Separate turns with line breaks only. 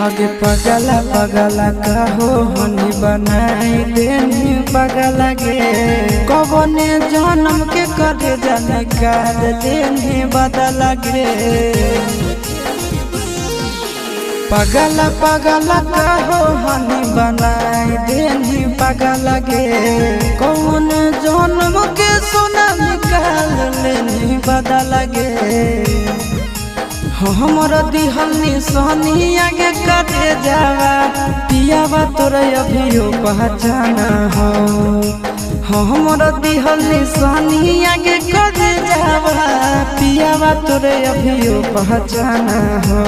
आगे पगला पगला कहो हनी बनाई देनी पगला गे कबने जन्म के करे जाने काल देनी बदला गे पगला पगला कहो हनी बनाई देनी पगला गे कौन जन्म के सोना निकाल लेनी बदला गे हमर दिहल निशानी आगे कटे जावा पियावा तोरा अभियो पहचाना हो हमर दिहल निशानी आगे कटे जावा पियावा तोरा अभियो पहचाना हो।